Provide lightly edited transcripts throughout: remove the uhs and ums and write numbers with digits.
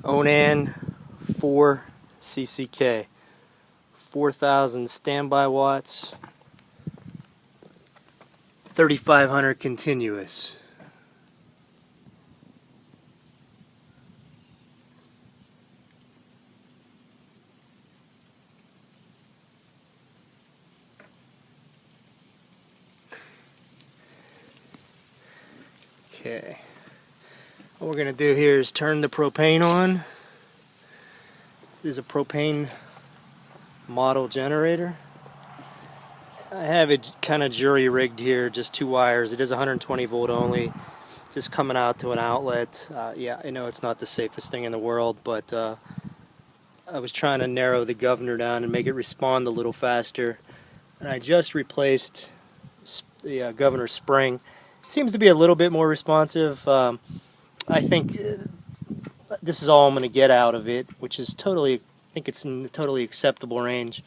Onan 4 CCK, 4,000 standby watts, 3,500 continuous. Okay, what we're going to do here is turn the propane on. This is a propane model generator. I have it kind of jury rigged here, just 2 wires. It is 120 volt only, just coming out to an outlet. Yeah, I know it's not the safest thing in the world, but I was trying to narrow the governor down and make it respond a little faster. And I just replaced the governor spring. It seems to be a little bit more responsive. I think this is all I'm going to get out of it, which is totally, I think it's in the totally acceptable range.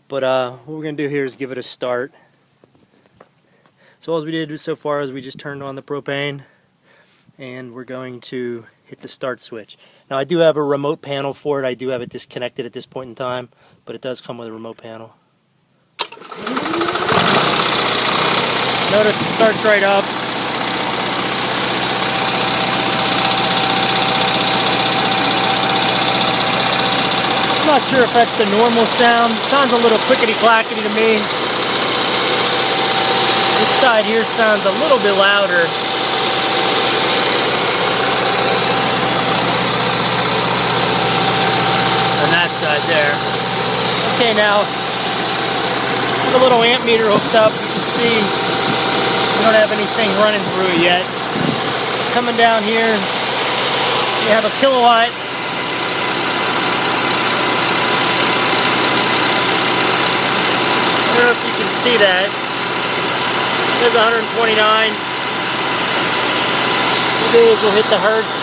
But what we're going to do here is give it a start. So all we did so far is we just turned on the propane, and we're going to hit the start switch. Now I do have a remote panel for it. I do have it disconnected at this point in time, but it does come with a remote panel. Notice it starts right up. I'm not sure if that's the normal sound. It sounds a little clickety-clackety to me. This side here sounds a little bit louder. On that side there. Okay, now with a little amp meter hooked up, you can see we don't have anything running through it yet. Coming down here, you have a kilowatt. I don't know if you can see that. There's 129. What we'll do is we'll hit the hertz.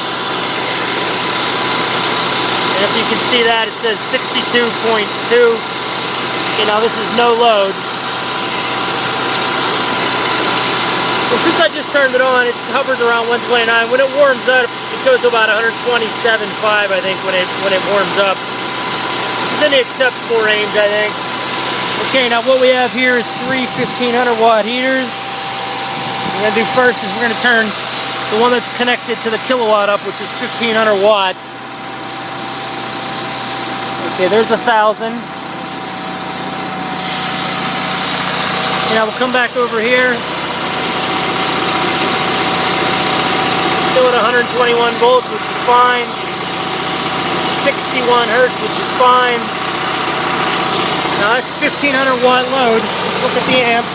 And if you can see that, it says 62.2. Okay, now this is no load. And since I just turned it on, it's hovers around 129. When it warms up, it goes to about 127.5, I think, when it warms up. It's in the acceptable range, I think. Okay, now what we have here is 3 1,500 watt heaters. What we're going to do first is we're going to turn the one that's connected to the kilowatt up, which is 1,500 watts. Okay, there's 1,000. Now we'll come back over here. Still at 121 volts, which is fine. 61 hertz, which is fine. Now that's 1,500 watt load. Let's look at the amps.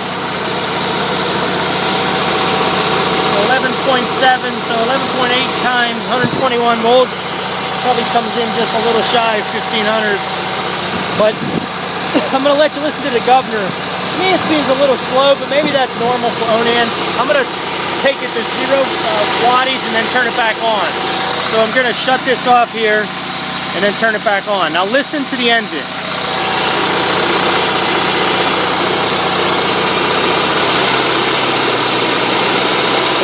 11.7, so 11.8 times 121 volts. Probably comes in just a little shy of 1,500. But I'm going to let you listen to the governor. To me it seems a little slow, but maybe that's normal for Onan. I'm going to take it to 0 wattage and then turn it back on. So I'm going to shut this off here and then turn it back on. Now listen to the engine.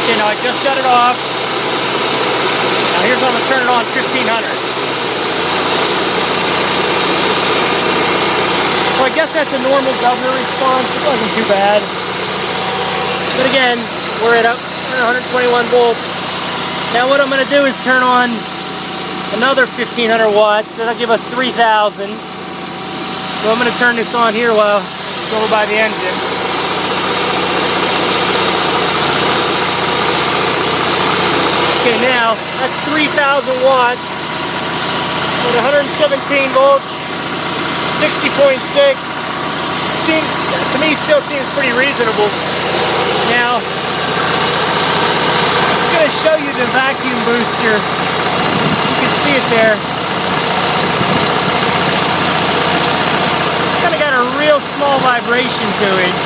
Okay, now I just shut it off. Now here's when I'm going to turn it on, 1,500. So I guess that's a normal governor response. It wasn't too bad. But again, we're at 121 volts. Now what I'm going to do is turn on another 1,500 watts. That'll give us 3,000. So I'm going to turn this on here while it's over by the engine. Okay, now that's 3,000 watts at 117 volts, 60.6. To me still seems pretty reasonable. Now I'm going to show you the vacuum booster. You can see it there. It's kind of got a real small vibration to it. I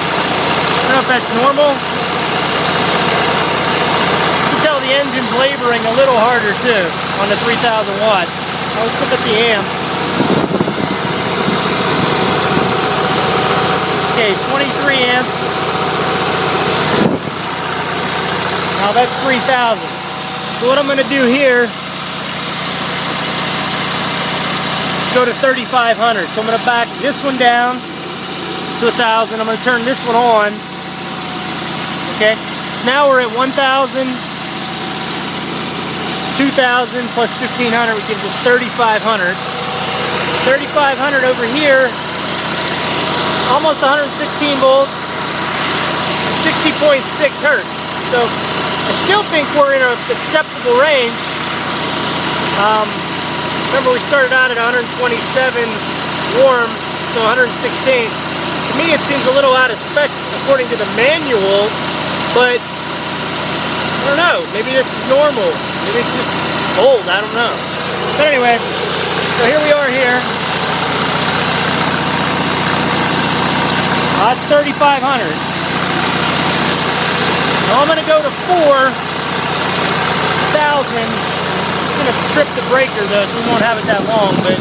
don't know if that's normal. You can tell the engine's laboring a little harder too on the 3,000 watts. Now let's look at the amps. Okay, 23 amps. Now that's 3,000. So what I'm going to do here go to 3,500. So I'm going to back this one down to 1,000. I'm going to turn this one on. Okay, so now we're at 1,000, 2,000 plus 1,500, which gives us 3,500. 3,500 over here, almost 116 volts, 60.6 hertz. So I still think we're in an acceptable range. Remember, we started out at 127 warm, so 116. To me, it seems a little out of spec according to the manual, but I don't know. Maybe this is normal. Maybe it's just old. I don't know. But anyway, so here we are here. That's 3,500. Now I'm going to go to 4,000. I'm going to trip the breaker though, so we won't have it that long. But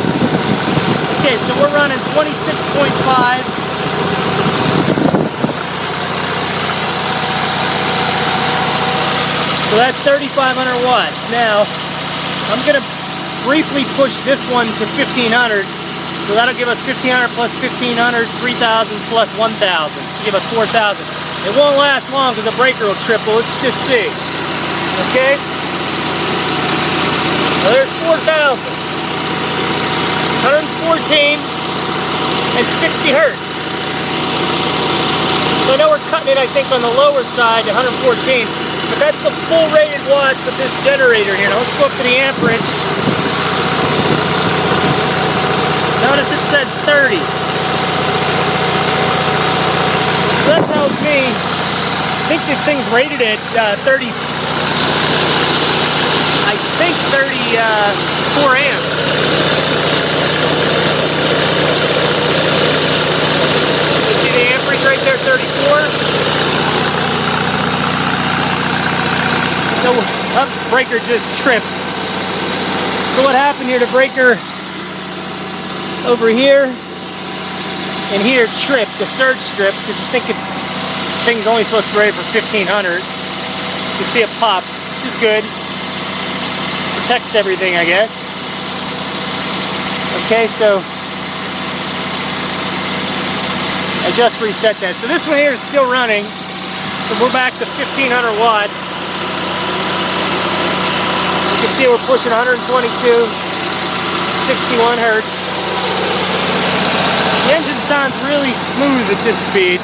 okay, so we're running 26.5. So that's 3,500 watts. Now I'm going to briefly push this one to 1,500. So that'll give us 1,500 plus 1,500, 3,000 plus 1,000 to give us 4,000. It won't last long because the breaker will triple. Let's just see. Okay? Well, there's 4,000. 114 and 60 hertz. So I know we're cutting it, I think, on the lower side to 114, but that's the full rated watts of this generator here. Now let's go up to the amperage. Notice it says 30. So that tells me, I think the thing's rated at 30, I think 34 amps. You see the amperage right there, 34? So, the breaker just tripped. So what happened here, the breaker over here and here tripped, the surge strip, because I think this thing's only supposed to be rated for 1,500. You can see it pop, which is good. Protects everything, I guess. Okay, so I just reset that. So this one here is still running. So we're back to 1,500 watts. You can see we're pushing 122, 61 hertz. The engine sounds really smooth at this speed.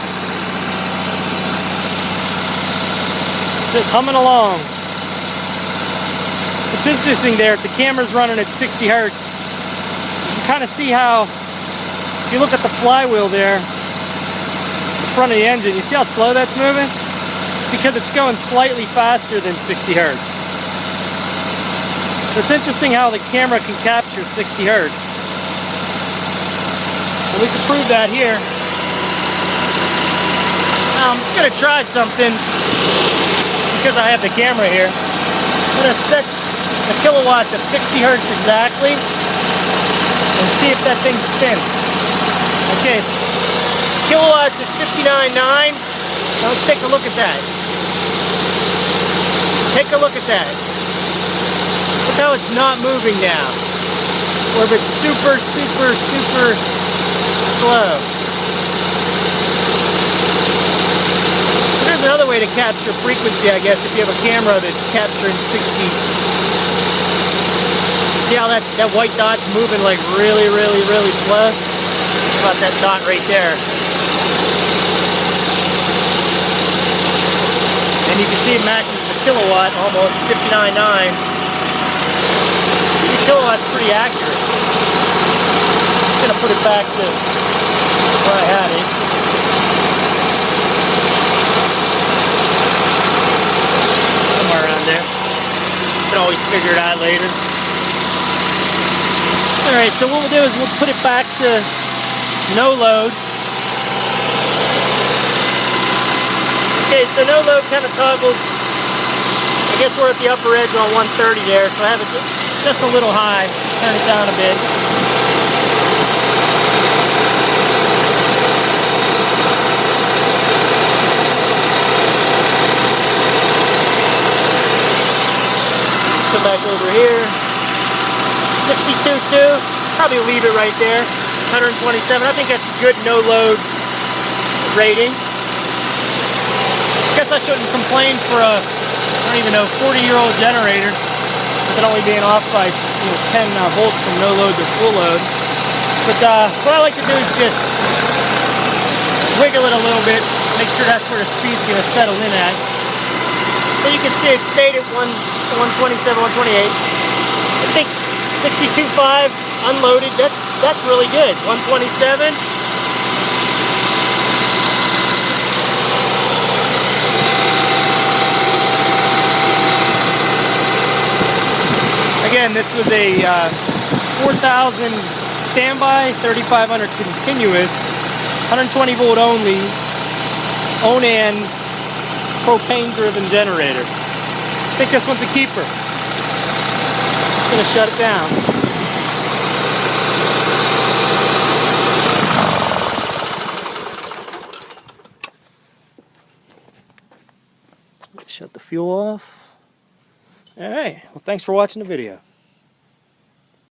Just humming along. It's interesting there, if the camera's running at 60 hertz, you can kind of see how, if you look at the flywheel there, the front of the engine, you see how slow that's moving? Because it's going slightly faster than 60 hertz. So it's interesting how the camera can capture 60 hertz. And we can prove that here. Now I'm just going to try something because I have the camera here. I'm going to set the kilowatt to 60 hertz exactly and see if that thing spins. Okay, kilowatts at 59.9. Now let's take a look at that. Take a look at that. Look how it's not moving now. Or if it's super, super, super slow. So there's another way to capture frequency, I guess, if you have a camera that's capturing 60. See how that white dot's moving like really, really, really slow? Think about that dot right there. And you can see it matches the kilowatt almost, 59.9. See, the kilowatt's pretty accurate. I'm just going to put it back to where I had it. Somewhere around there. You can always figure it out later. Alright, so what we'll do is we'll put it back to no load. Okay, so no load kind of toggles. I guess we're at the upper edge on 130 there, so I have it just a little high. Turn it down a bit. Come back over here. 62.2. Probably leave it right there, 127. I think that's a good no-load rating. Guess I shouldn't complain for a, I don't even know, 40-year-old generator with it only being off by 10 volts from no load to full load. But what I like to do is just wiggle it a little bit, make sure that's where the speed's going to settle in at. So you can see it stayed at 127, 128. I think 62.5 unloaded, that's really good. 127. Again, this was a 4,000 standby, 3,500 continuous, 120 volt only, Onan propane driven generator. I think this one's a keeper. Just gonna shut it down. Shut the fuel off. All right, well, thanks for watching the video.